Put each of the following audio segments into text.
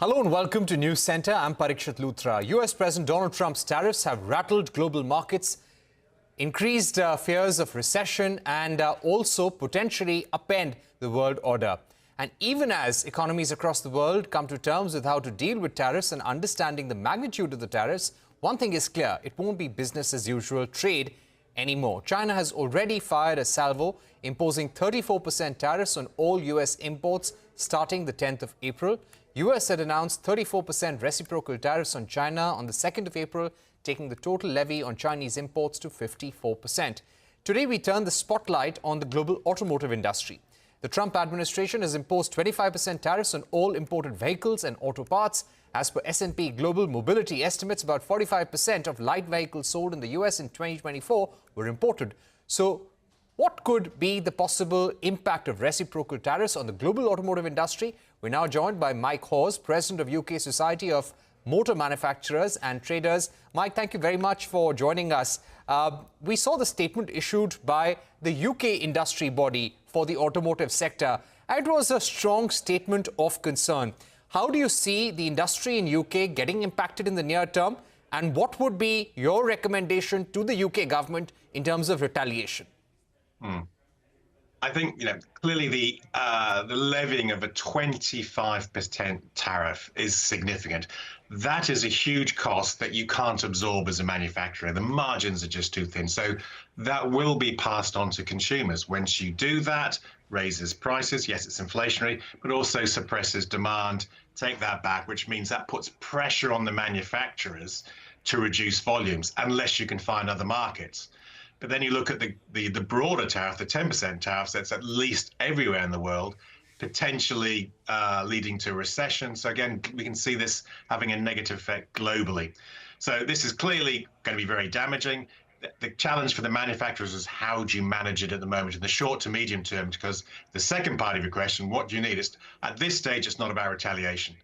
Hello and welcome to News Center. I'm Parikshit Luthra. US President Donald Trump's tariffs have rattled global markets, increased fears of recession and also potentially upend the world order. And even as economies across the world come to terms with how to deal with tariffs and understanding the magnitude of the tariffs, one thing is clear: it won't be business as usual trade anymore. China has already fired a salvo, imposing 34% tariffs on all US imports starting the 10th of April. US had announced 34% reciprocal tariffs on China on the 2nd of April, taking the total levy on Chinese imports to 54%. Today, we turn the spotlight on the global automotive industry. The Trump administration has imposed 25% tariffs on all imported vehicles and auto parts. As per S&P Global Mobility estimates, about 45% of light vehicles sold in the US in 2024 were imported. So, what could be the possible impact of reciprocal tariffs on the global automotive industry? We're now joined by Mike Hawes, President of UK Society of Motor Manufacturers and Traders. Mike, thank you very much for joining us. We saw the statement issued by the UK industry body for the automotive sector. It was a strong statement of concern. How do you see the industry in UK getting impacted in the near term? And what would be your recommendation to the UK government in terms of retaliation? I think, clearly the levying of a 25% tariff is significant. That is a huge cost that you can't absorb as a manufacturer. The margins are just too thin. So that will be passed on to consumers. Once you do that, raises prices. Yes, it's inflationary, but also suppresses demand. Take that back, which means that puts pressure on the manufacturers to reduce volumes unless you can find other markets. But then you look at the broader tariff, the 10% tariffs, that's at least everywhere in the world, potentially leading to recession. So again, we can see this having a negative effect globally. So this is clearly going to be very damaging. The challenge for the manufacturers is how do you manage it at the moment in the short to medium term? Because the second part of your question, what do you need? At this stage, it's not about retaliation.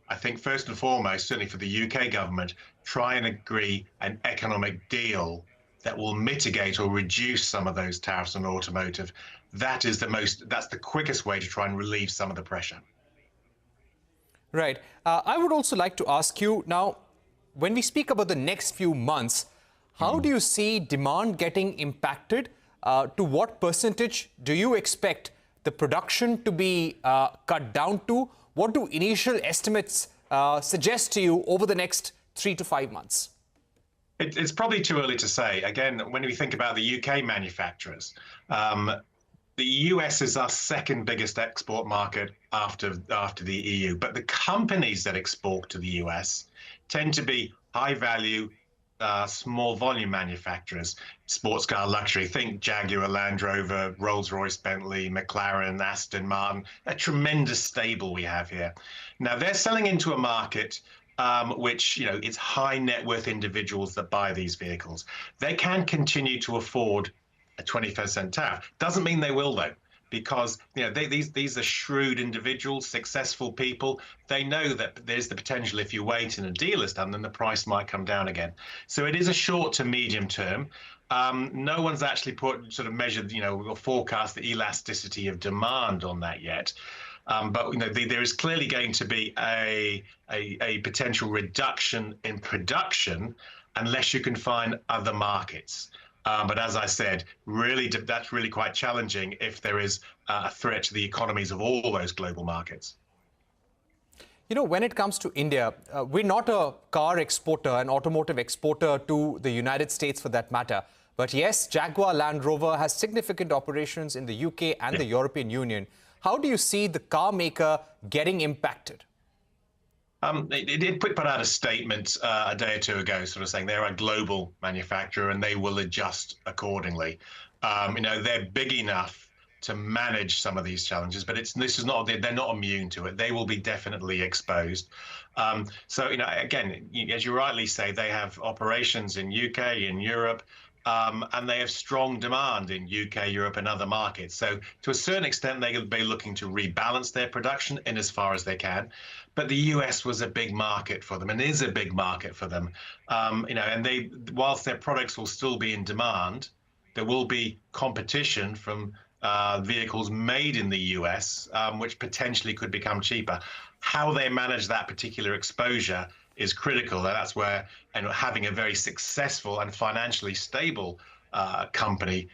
I think first and foremost, certainly for the UK government, try and agree an economic deal that will mitigate or reduce some of those tariffs on automotive. That's the quickest way to try and relieve some of the pressure. Right. I would also like to ask you now, when we speak about the next few months, how do you see demand getting impacted? To what percentage do you expect the production to be cut down to? What do initial estimates suggest to you over the next 3 to 5 months? It's probably too early to say. Again, when we think about the UK manufacturers, the US is our second biggest export market after the EU. But the companies that export to the US tend to be high value, small volume manufacturers, sports car luxury. Think Jaguar, Land Rover, Rolls-Royce, Bentley, McLaren, Aston Martin, a tremendous stable we have here. Now they're selling into a market which, it's high net worth individuals that buy these vehicles. They can continue to afford a 20% tariff. Doesn't mean they will, though, because these are shrewd individuals, successful people. They know that there's the potential if you wait and a deal is done, then the price might come down again. So it is a short to medium term. No one's actually measured, or forecast the elasticity of demand on that yet. But there is clearly going to be a potential reduction in production unless you can find other markets. But as I said, that's really quite challenging if there is a threat to the economies of all those global markets. When it comes to India, we're not a car exporter, an automotive exporter to the United States for that matter. But yes, Jaguar Land Rover has significant operations in the UK and the European Union. How do you see the car maker getting impacted? They did put out a statement a day or two ago, sort of saying they're a global manufacturer and they will adjust accordingly. They're big enough to manage some of these challenges, but they're not immune to it. They will be definitely exposed. So again, as you rightly say, they have operations in UK, in Europe. And they have strong demand in UK, Europe and other markets. So to a certain extent, they will be looking to rebalance their production in as far as they can. But the US was a big market for them and is a big market for them. And whilst their products will still be in demand, there will be competition from vehicles made in the US, which potentially could become cheaper. How they manage that particular exposure is critical. And that's where having a very successful and financially stable company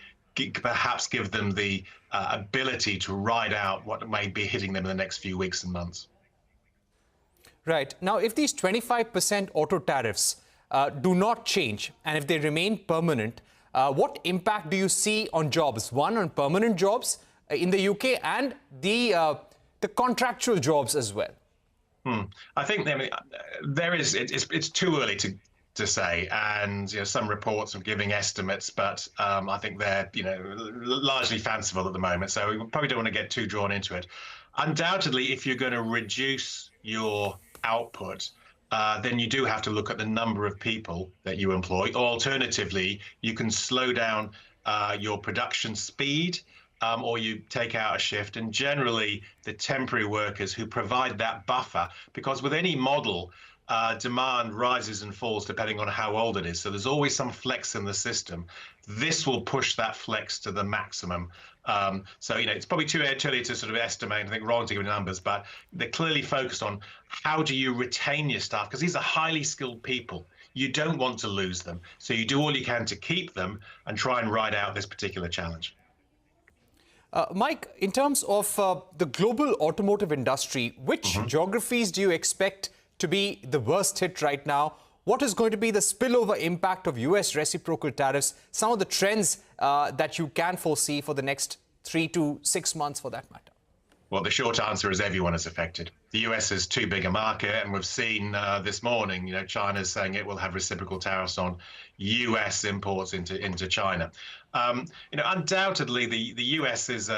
perhaps give them the ability to ride out what may be hitting them in the next few weeks and months. Right. Now, if these 25% auto tariffs do not change, and if they remain permanent, what impact do you see on jobs? One, on permanent jobs in the UK and the contractual jobs as well. I think it's too early to say, and some reports are giving estimates, but I think they're largely fanciful at the moment. So we probably don't want to get too drawn into it. Undoubtedly, if you're going to reduce your output, then you do have to look at the number of people that you employ. Alternatively, you can slow down your production speed, or you take out a shift. And generally, the temporary workers who provide that buffer, because with any model, demand rises and falls depending on how old it is. So there's always some flex in the system. This will push that flex to the maximum. So, it's probably too early to sort of estimate. I think wrong to give numbers, but they're clearly focused on how do you retain your staff, because these are highly skilled people. You don't want to lose them. So you do all you can to keep them and try and ride out this particular challenge. Mike, in terms of the global automotive industry, which geographies do you expect to be the worst hit right now? What is going to be the spillover impact of US reciprocal tariffs? Some of the trends that you can foresee for the next 3 to 6 months, for that matter? Well, the short answer is everyone is affected. The US is too big a market, and we've seen this morning, China's saying it will have reciprocal tariffs on US imports into China. Undoubtedly, the US is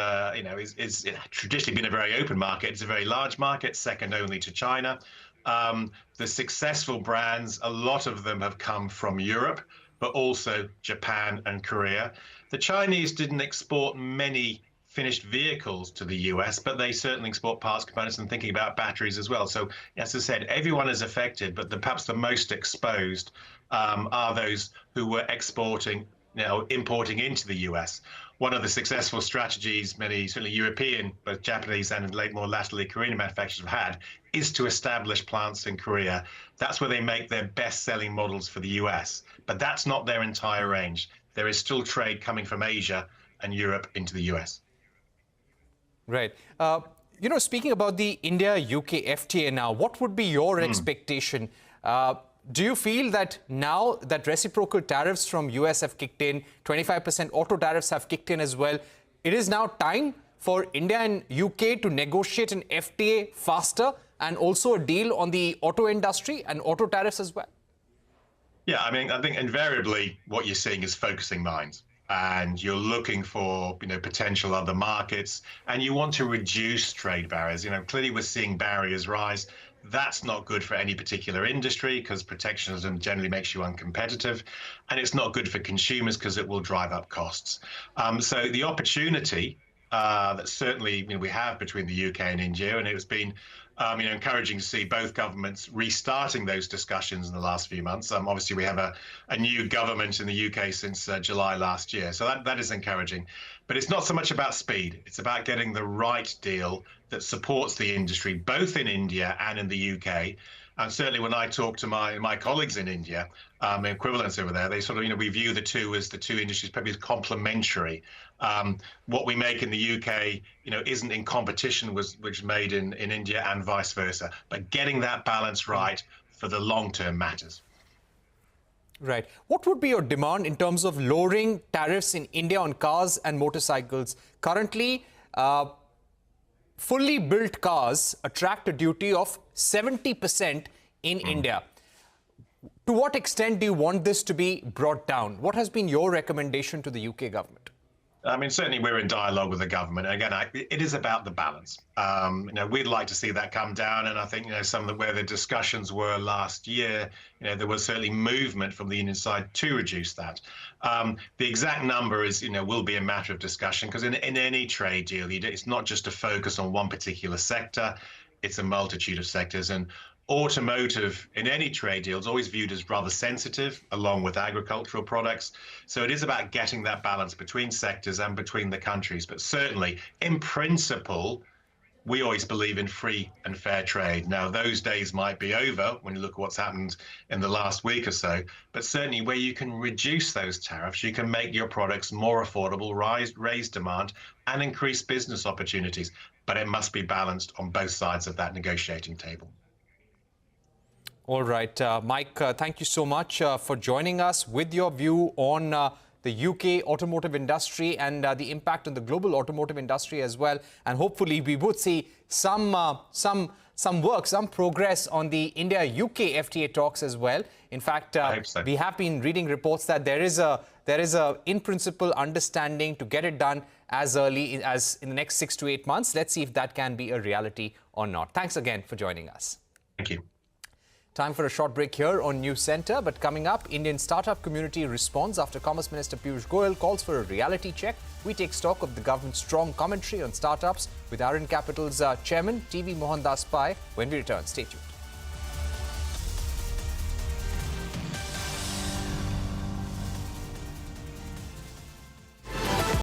traditionally been a very open market. It's a very large market, second only to China. The successful brands, a lot of them have come from Europe, but also Japan and Korea. The Chinese didn't export many finished vehicles to the US, but they certainly export parts, components, and thinking about batteries as well. So, as I said, everyone is affected, but perhaps the most exposed are those who were importing into the US. One of the successful strategies many, certainly European, both Japanese and more latterly Korean manufacturers have had, is to establish plants in Korea. That's where they make their best-selling models for the US. But that's not their entire range. There is still trade coming from Asia and Europe into the US. Right. Speaking about the India-UK FTA now, what would be your expectation? Do you feel that now that reciprocal tariffs from US have kicked in, 25% auto tariffs have kicked in as well, it is now time for India and UK to negotiate an FTA faster and also a deal on the auto industry and auto tariffs as well? Yeah, I think invariably what you're seeing is focusing minds. And you're looking for, potential other markets, and you want to reduce trade barriers. Clearly we're seeing barriers rise. That's not good for any particular industry, because protectionism generally makes you uncompetitive, and it's not good for consumers because it will drive up costs. So the opportunity that certainly we have between the UK and India, and it's been encouraging to see both governments restarting those discussions in the last few months. Obviously, we have a new government in the UK since July last year, so that is encouraging. But it's not so much about speed. It's about getting the right deal that supports the industry, both in India and in the UK. And certainly when I talk to my colleagues in India, equivalents over there, they sort of, we view the two as the two industries probably as complementary. What we make in the UK, isn't in competition with which is made in India and vice versa. But getting that balance right for the long term matters. Right. What would be your demand in terms of lowering tariffs in India on cars and motorcycles? Currently, fully built cars attract a duty of 70% in India. To what extent do you want this to be brought down? What has been your recommendation to the UK government? Certainly we're in dialogue with the government. Again, it is about the balance. We'd like to see that come down. And I think, some of where the discussions were last year, there was certainly movement from the union side to reduce that. The exact number is, will be a matter of discussion, because in any trade deal, it's not just a focus on one particular sector. It's a multitude of sectors. And automotive in any trade deal is always viewed as rather sensitive, along with agricultural products. So it is about getting that balance between sectors and between the countries. But certainly, in principle, we always believe in free and fair trade. Now, those days might be over when you look at what's happened in the last week or so, but certainly where you can reduce those tariffs, you can make your products more affordable, raise demand, and increase business opportunities. But it must be balanced on both sides of that negotiating table. All right, Mike, thank you so much for joining us with your view on the UK automotive industry and the impact on the global automotive industry as well. And hopefully we would see some progress on the India-UK FTA talks as well. In fact, so. we have been reading reports that there is a in principle understanding to get it done as early as in the next 6 to 8 months. Let's see if that can be a reality or not. Thanks again for joining us. Thank you. Time for a short break here on News Centre. But coming up, Indian startup community responds after Commerce Minister Piyush Goyal calls for a reality check. We take stock of the government's strong commentary on startups with RN Capital's chairman, TV Mohandas Pai, when we return. Stay tuned.